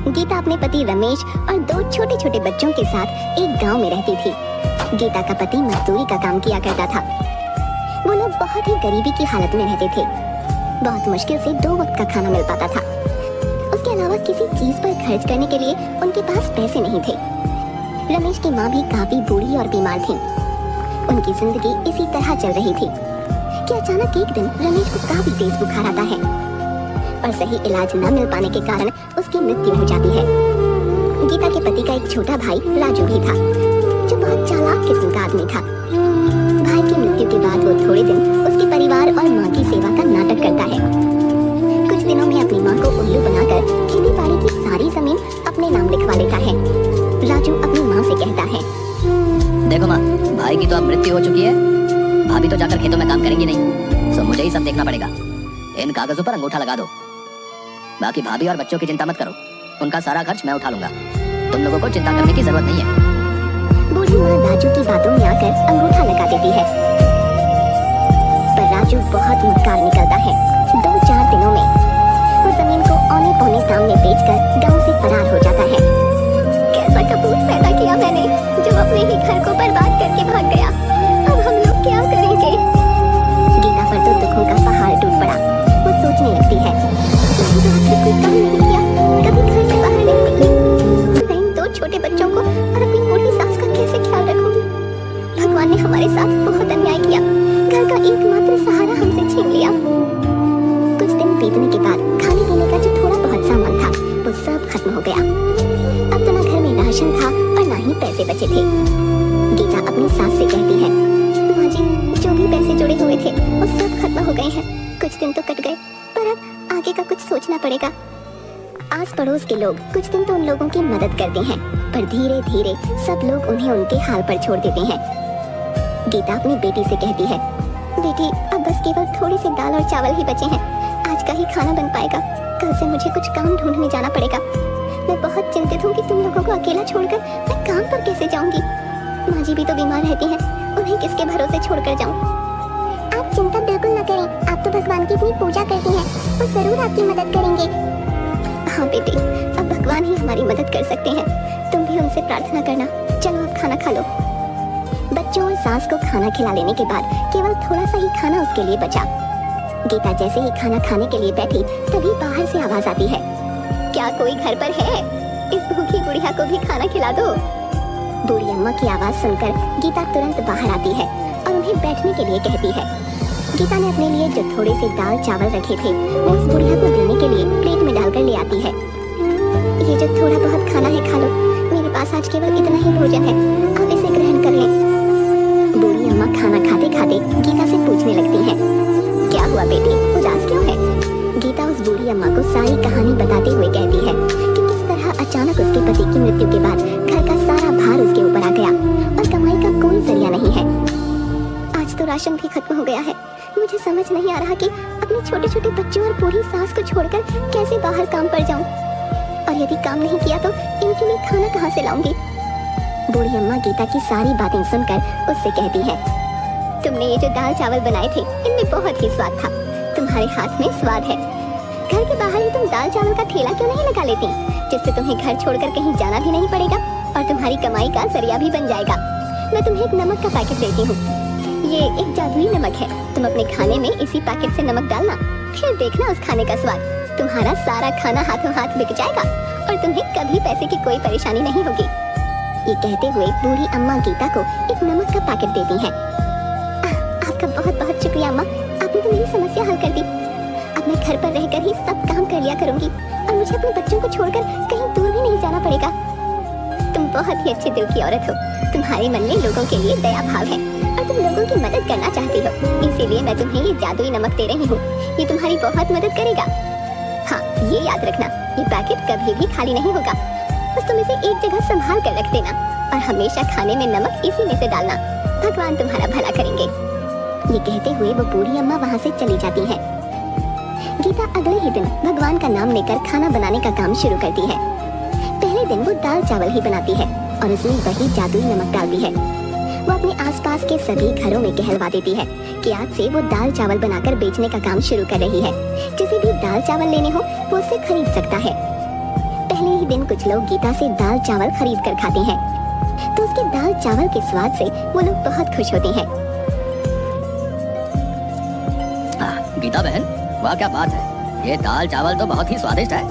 गीता अपने पति रमेश और 2 छोटे छोटे बच्चों के साथ एक गांव में रहती थी। गीता का पति मजदूरी का काम किया करता था। वो लोग बहुत ही गरीबी की हालत में रहते थे। बहुत मुश्किल से 2 वक्त का खाना मिल पाता था। उसके अलावा किसी चीज पर खर्च करने के लिए उनके पास पैसे नहीं थे। रमेश की माँ भी काफी बूढ़ी और बीमार थी। उनकी जिंदगी इसी तरह चल रही थी कि अचानक एक दिन रमेश को काफी तेज बुखार आता है और सही इलाज न मिल पाने के कारण उसकी मृत्यु हो जाती है। गीता के पति का एक छोटा भाई राजू भी था, जो बहुत चालाक किस्म का आदमी था। भाई की मृत्यु के बाद वो थोड़े दिन उसके परिवार और माँ की सेवा का नाटक करता है। कुछ दिनों में अपनी माँ को उल्लू बनाकर खेती बाड़ी की सारी जमीन अपने नाम लिखवा लेता है। राजू अपनी माँ से कहता है, देखो माँ, भाई की तो अब मृत्यु हो चुकी है। भाभी तो जाकर खेतों में काम करेंगी नहीं, सो मुझे ही सब देखना पड़ेगा। इन कागजों पर अंगूठा लगा दो। बाकी भाभी और बच्चों की चिंता मत करो, उनका सारा खर्च मैं उठा लूंगा। तुम लोगों को चिंता करने की जरूरत नहीं है। बूढ़ी माँ राजू की बातों में आकर अंगूठा लगा देती है, पर राजू बहुत मक्कार निकलता है। 2-4 दिनों में वो जमीन को औने पौने दाम में बेचकर गांव से फरार हो जाता है। कैसा कपूत पैदा किया मैंने, जो अपने ही घर को बर्बाद करके भाग गया। अब हम लोग क्या करेंगे? गीता पर तो दुखों का पहाड़ टूट पड़ा। वो सोचने लगती है, मैंने तो आज तक कोई काम नहीं किया, कभी घर से बाहर नहीं निकली। मैं इन 2 छोटे बच्चों को और अपनी बूढ़ी सास का कैसे ख्याल रखूंगी? भगवान ने हमारे साथ बहुत अन्याय किया। घर का एकमात्र सहारा हमसे छीन लिया। कुछ दिन बीतने के बाद खाने पीने का जो थोड़ा बहुत सामान था वो सब खत्म हो गया। अब तो ना घर में राशन था और ना ही पैसे बचे थे। गीता अपनी सास से कहती है, माँ जी, जो भी पैसे जुड़े हुए थे वो सब खत्म हो गए हैं। कुछ दिन तो कट गए, पर अब आगे का कुछ सोचना पड़ेगा। आस पड़ोस के लोग कुछ दिन तो उन लोगों की मदद करते हैं, पर धीरे धीरे सब लोग उन्हें उनके हाल पर छोड़ देते हैं। गीता अपनी बेटी से कहती है, बेटी, अब बस केवल थोड़ी सी दाल और चावल ही बचे हैं। आज का ही खाना बन पाएगा, कल से मुझे कुछ काम ढूंढने जाना पड़ेगा। मैं बहुत चिंतित हूँ कि तुम लोगों को अकेला छोड़कर मैं काम पर कैसे जाऊंगी। माँ जी भी तो बीमार रहती हैं, उन्हें किसके भरोसे छोड़कर जाऊं? आप चिंता बिल्कुल न करें, आप तो भगवान की इतनी पूजा करती हैं, वो जरूर आपकी मदद करेंगे। हाँ बेटी, अब भगवान ही हमारी मदद कर सकते हैं, तुम भी उनसे प्रार्थना करना। चलो अब खाना खा लो। बच्चों और सास को खाना खिला लेने के बाद केवल थोड़ा सा ही खाना उसके लिए बचा। गीता जैसे ही खाना खाने के लिए बैठी तभी बाहर से आवाज आती है, क्या कोई घर पर है? इस भूखी बुढ़िया को भी खाना खिला दो। बूढ़ी अम्मा की आवाज सुनकर गीता तुरंत बाहर आती है और उन्हें बैठने के लिए कहती है। गीता ने अपने लिए जो थोड़े से दाल चावल रखे थे वो उस बुढ़िया को देने के लिए प्लेट में डालकर ले आती है। ये जो थोड़ा बहुत खाना है खा लो, मेरे पास आज केवल इतना ही भोजन है, आप इसे ग्रहण कर लें। बूढ़ी अम्मा खाना खाते खाते गीता से पूछने लगती है, क्या हुआ बेटी, उदास क्यों है? गीता उस बूढ़ी अम्मा को सारी कहानी बताते हुए कहती है कि किस तरह अचानक उसके पति की मृत्यु के बाद घर का सारा भार उसके ऊपर आ गया और कमाई का कोई जरिया नहीं है। आज तो राशन भी खत्म हो गया है। मुझे समझ नहीं आ रहा कि अपने छोटे छोटे बच्चों और बूढ़ी सास को छोड़कर कैसे बाहर काम पर जाऊं, और यदि काम नहीं किया तो इनके लिए खाना कहाँ से लाऊंगी? बूढ़ी अम्मा गीता की सारी बातें सुनकर उससे कहती है, तुमने ये जो दाल चावल बनाए थे इनमें बहुत ही स्वाद था, तुम्हारे हाथ में स्वाद है। घर के बाहर ही तुम दाल चावल का ठेला क्यों नहीं लगा लेती, जिससे तुम्हें घर छोड़कर कहीं जाना भी नहीं पड़ेगा और तुम्हारी कमाई का जरिया भी बन जाएगा। मैं तुम्हें एक नमक का पैकेट देती हूँ, ये एक जादुई नमक है। तुम अपने खाने में इसी पैकेट से नमक डालना, फिर देखना उस खाने का स्वाद। तुम्हारा सारा खाना हाथों हाथ बिक जाएगा और तुम्हें कभी पैसे की कोई परेशानी नहीं होगी। ये कहते हुए बूढ़ी अम्मा गीता को एक नमक का पैकेट देती है। आपका बहुत बहुत शुक्रिया अम्मा, आपने तो मेरी समस्या हल कर दी। अब मैं घर पर रहकर ही सब काम कर लिया करूंगी और मुझे अपने बच्चों को छोड़कर कहीं दूर भी नहीं जाना पड़ेगा। तुम बहुत ही अच्छे दिल की औरत हो, तुम्हारे मन में लोगों के लिए दया भाव है और तुम लोगों की मदद करना चाहती हो, इसीलिए मैं तुम्हें ये जादुई नमक दे रही हूँ। ये तुम्हारी बहुत मदद करेगा। हाँ, ये याद रखना, ये पैकेट कभी भी खाली नहीं होगा। बस तुम इसे एक जगह संभाल कर रख देना और हमेशा खाने में नमक इसी में से डालना। भगवान तुम्हारा भला करेंगे। ये कहते हुए वो बूढ़ी अम्मा वहाँ से चली जाती है। गीता अगले ही दिन भगवान का नाम लेकर खाना बनाने का काम शुरू करती है। पहले दिन वो दाल चावल ही बनाती है और उसमें वही जादुई नमक डालती है। वो अपने आसपास के सभी घरों में कहलवा देती है कि आज से वो दाल चावल बनाकर बेचने का काम शुरू कर रही है। जिसे भी दाल चावल लेने हो वो उससे खरीद सकता है। पहले ही एक दिन कुछ लोग गीता से दाल चावल खरीद कर खाते हैं, तो उसके दाल चावल के स्वाद से वो लोग बहुत खुश होते हैं। गीता बहन, वाह क्या बात है, ये दाल चावल तो बहुत ही स्वादिष्ट है?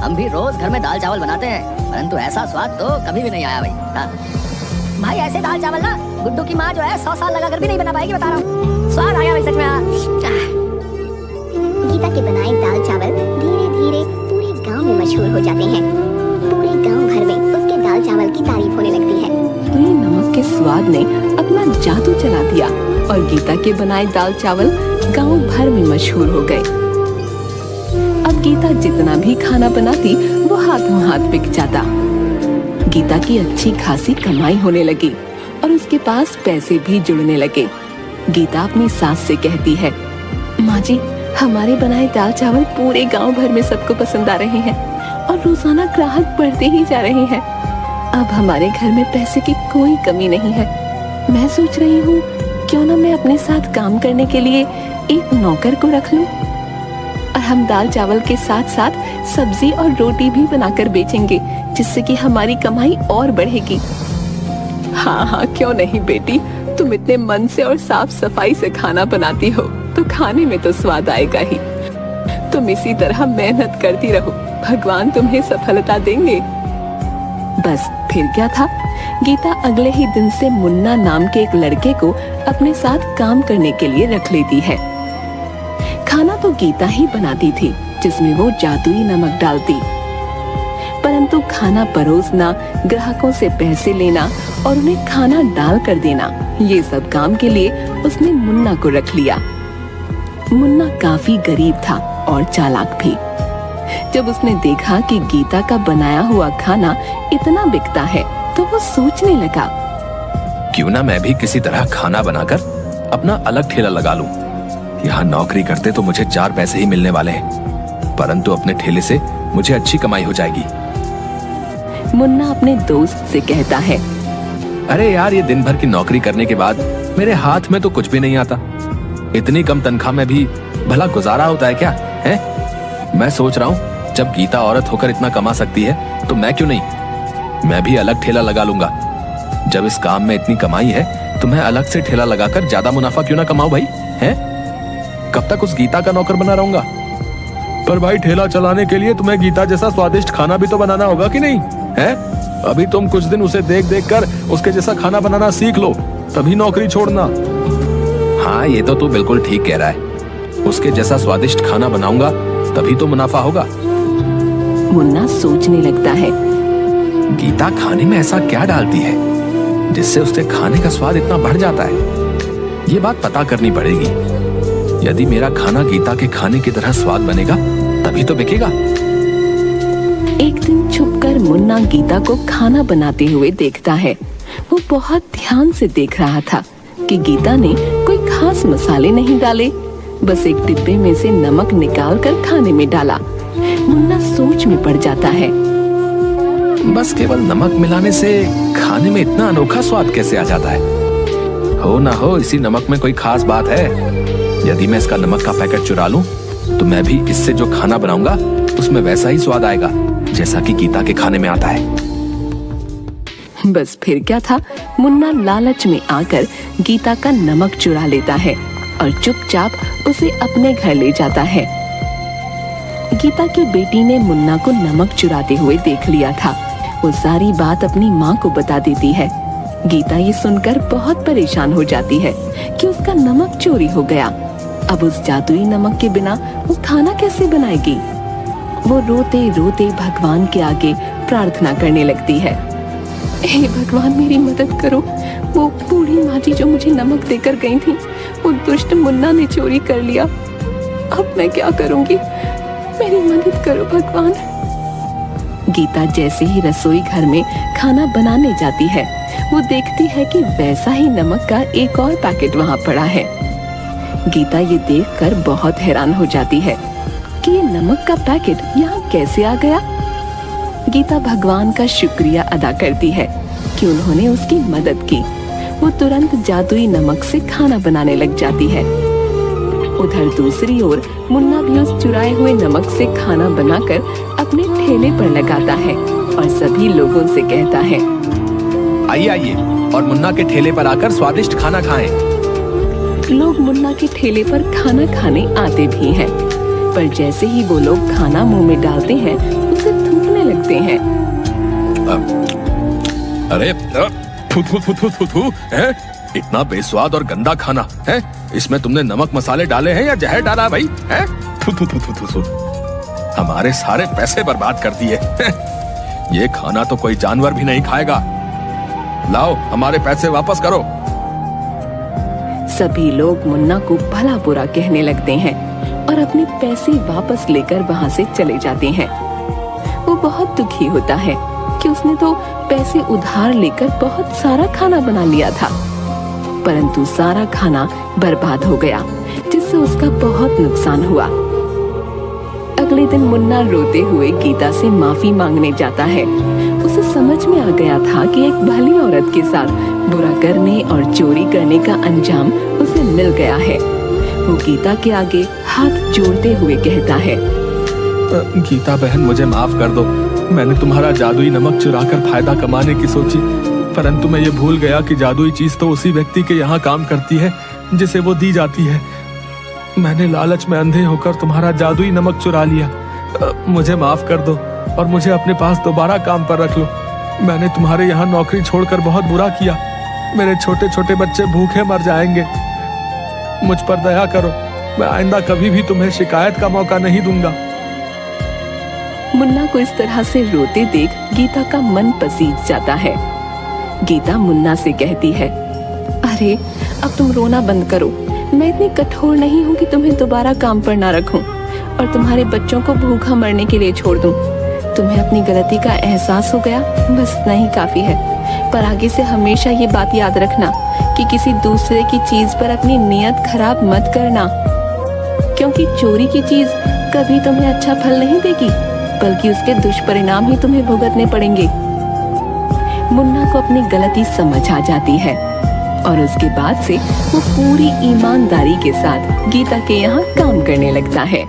हम भी रोज घर में दाल चावल बनाते हैं, परंतु ऐसा स्वाद तो कभी भी नहीं आया भाई। भाई ऐसे दाल चावल ना गुड्डू की माँ जो है 100 साल लगा कर भी नहीं बना पाएगी, बता रहा हूँ। स्वाद आ गया भाई सच में। गीता के बनाए दाल चावल धीरे धीरे पूरे गांव में मशहूर हो जाते हैं। पूरे गांव भर में उसके दाल चावल की तारीफ होने लगती है। तो ये नमक के स्वाद ने अपना जादू चला दिया और गीता के बनाए दाल चावल गांव भर में मशहूर हो गए। अब गीता जितना भी खाना बनाती वो हाथों हाथ बिक जाता। गीता की अच्छी खासी कमाई होने लगी और उसके पास पैसे भी जुड़ने लगे। गीता अपनी सास से कहती है, माँ जी, हमारे बनाए दाल चावल पूरे गांव भर में सबको पसंद आ रहे हैं और रोजाना ग्राहक बढ़ते ही जा रहे हैं। अब हमारे घर में पैसे की कोई कमी नहीं है। मैं सोच रही हूँ क्यों ना मैं अपने साथ काम करने के लिए एक नौकर को रख लूं और हम दाल चावल के साथ साथ सब्जी और रोटी भी बनाकर बेचेंगे, जिससे कि हमारी कमाई और बढ़ेगी। हाँ हाँ, क्यों नहीं बेटी, तुम इतने मन से और साफ सफाई से खाना बनाती हो तो खाने में तो स्वाद आएगा ही। तुम इसी तरह मेहनत करती रहो, भगवान तुम्हें सफलता देंगे। बस फिर क्या था, गीता अगले ही दिन से मुन्ना नाम के एक लड़के को अपने साथ काम करने के लिए रख लेती है। खाना तो गीता ही बनाती थी, जिसमें वो जादुई नमक डालती, परंतु खाना परोसना, ग्राहकों से पैसे लेना और उन्हें खाना डाल कर देना, ये सब काम के लिए उसने मुन्ना को रख लिया। मुन्ना काफी गरीब था और चालाक भी। जब उसने देखा कि गीता का बनाया हुआ खाना इतना बिकता है तो वो सोचने लगा, क्यों ना मैं भी किसी तरह खाना बनाकर अपना अलग ठेला लगा लूं। यहाँ नौकरी करते तो मुझे 4 पैसे ही मिलने वाले हैं, परंतु अपने ठेले से मुझे अच्छी कमाई हो जाएगी। मुन्ना अपने दोस्त से कहता है, अरे यार, ये दिन भर की नौकरी करने के बाद मेरे हाथ में तो कुछ भी नहीं आता। इतनी कम तनख्वाह में भी भला गुजारा होता है क्या? है? मैं सोच रहा हूँ जब गीता औरत होकर इतना कमा सकती है तो मैं क्यों नहीं, मैं भी अलग ठेला लगा लूंगा। जब इस काम में इतनी कमाई है तो मैं अलग से ठेला लगाकर ज्यादा मुनाफा क्यों ना कमाऊं भाई? है? कब तक उस गीता का नौकर बना रहूंगा? पर भाई, ठेला चलाने के लिए तुम्हें गीता जैसा स्वादिष्ट खाना भी तो बनाना होगा कि नहीं? है? अभी तुम कुछ दिन उसे देख देख कर उसके जैसा खाना बनाना सीख लो, तभी नौकरी छोड़ना। हाँ, ये तो तू बिल्कुल ठीक कह रहा है। उसके जैसा स्वादिष्ट खाना बनाऊंगा तभी तो मुनाफा होगा। मुन्ना सोचने लगता है, गीता खाने में ऐसा क्या डालती है जिससे उसके खाने का स्वाद इतना बढ़ जाता है? ये बात पता करनी पड़ेगी। यदि मेरा खाना गीता के खाने की तरह स्वाद बनेगा तभी तो बिकेगा। एक दिन छुपकर मुन्ना गीता को खाना बनाते हुए देखता है। वो बहुत ध्यान से देख रहा था कि गीता ने कोई खास मसाले नहीं डाले, बस एक डिब्बे में से नमक निकाल कर खाने में डाला। मुन्ना सोच में पड़ जाता है, बस केवल नमक मिलाने से खाने में इतना अनोखा स्वाद कैसे आ जाता है? हो ना हो इसी नमक में कोई खास बात है। यदि मैं इसका नमक का पैकेट चुरा लूं तो मैं भी इससे जो खाना बनाऊंगा उसमें वैसा ही स्वाद आएगा जैसा कि गीता के खाने में आता है। बस फिर क्या था, मुन्ना लालच में आकर गीता का नमक चुरा लेता है और चुपचाप उसे अपने घर ले जाता है। गीता की बेटी ने मुन्ना को नमक चुराते हुए देख लिया था। वो सारी बात अपनी माँ को बता देती है। गीता ये सुनकर बहुत परेशान हो जाती है कि उसका नमक चोरी हो गया। अब उस जादुई नमक के बिना वो खाना कैसे बनाएगी? वो रोते रोते भगवान के आगे प्रार्थना करने लगती है, हे भगवान, मेरी मदद करो। वो बूढ़ी माँ जी जो मुझे नमक देकर गई थी, वो दुष्ट मुन्ना ने चोरी कर लिया। अब मैं क्या करूंगी? मेरी मदद करो भगवान। गीता जैसे ही रसोई घर में खाना बनाने जाती है, वो देखती है कि वैसा ही नमक का एक और पैकेट वहाँ पड़ा है। गीता ये देखकर बहुत हैरान हो जाती है कि ये नमक का पैकेट यहाँ कैसे आ गया। गीता भगवान का शुक्रिया अदा करती है कि उन्होंने उसकी मदद की। वो तुरंत जादुई नमक से खाना बनाने लग जाती है। उधर दूसरी ओर मुन्ना भी उस चुराए हुए नमक से खाना बनाकर अपने ठेले पर लगाता है और सभी लोगों से कहता है, आइए आइए और मुन्ना के ठेले पर आकर स्वादिष्ट खाना खाएं। लोग मुन्ना के ठेले पर खाना खाने आते भी हैं, पर जैसे ही वो लोग खाना मुंह में डालते हैं उसे थूकने लगते हैं। अरे थू थू थू थू थू थू है? इतना बेस्वाद और गंदा खाना है? इसमें तुमने नमक मसाले डाले हैं या जहर डाला है भाई? है? थू थू थू थू थू थू। हमारे सारे पैसे बर्बाद कर दिए। ये खाना तो कोई जानवर भी नहीं खाएगा। लाओ हमारे पैसे वापस करो। सभी लोग मुन्ना को भला बुरा कहने लगते हैं और अपने पैसे वापस लेकर वहाँ से चले जाते हैं। वो बहुत दुखी होता है कि उसने तो पैसे उधार लेकर बहुत सारा खाना बना लिया था, परंतु सारा खाना बर्बाद हो गया, जिससे उसका बहुत नुकसान हुआ। अगले दिन मुन्ना रोते हुए गीता से माफी मांगने जाता है। उसे समझ में आ गया था कि एक भली औरत के साथ बुरा करने और चोरी करने का अंजाम उसे मिल गया है। वो गीता के आगे हाथ जोड़ते हुए कहता है, गीता बहन मुझे माफ कर दो। मैंने तुम्हारा जादुई नमक चुराकर फायदा कमाने की सोची, परंतु मैं ये भूल गया कि जादुई चीज तो उसी व्यक्ति के यहाँ काम करती है जिसे वो दी जाती है। मैंने लालच में अंधे होकर तुम्हारा जादुई नमक चुरा लिया। मुझे माफ कर दो और मुझे अपने पास दोबारा काम पर रख लो। मैंने तुम्हारे यहाँ नौकरी छोड़कर बहुत बुरा किया। मेरे छोटे छोटे बच्चे भूखे मर जाएंगे। मुझ पर दया करो। मैं आइंदा कभी भी तुम्हें शिकायत का मौका नहीं दूंगा। मुन्ना को इस तरह से रोते देख गीता का मन पसीज जाता है। गीता मुन्ना से कहती है, अरे अब तुम रोना बंद करो। मैं इतनी कठोर नहीं हूँ कि तुम्हें दोबारा काम पर ना रखूं और तुम्हारे बच्चों को भूखा मरने के लिए छोड़ दूं। तुम्हें अपनी गलती का एहसास हो गया, बस इतना ही काफी है। पर आगे से हमेशा ये बात याद रखना कि किसी दूसरे की चीज पर अपनी नीयत खराब मत करना, क्योंकि चोरी की चीज कभी तुम्हें अच्छा फल नहीं देगी, बल्कि उसके दुष्परिणाम ही तुम्हें भुगतने पड़ेंगे। मुन्ना को अपनी गलती समझ आ जाती है और उसके बाद से वो पूरी ईमानदारी के साथ गीता के यहाँ काम करने लगता है।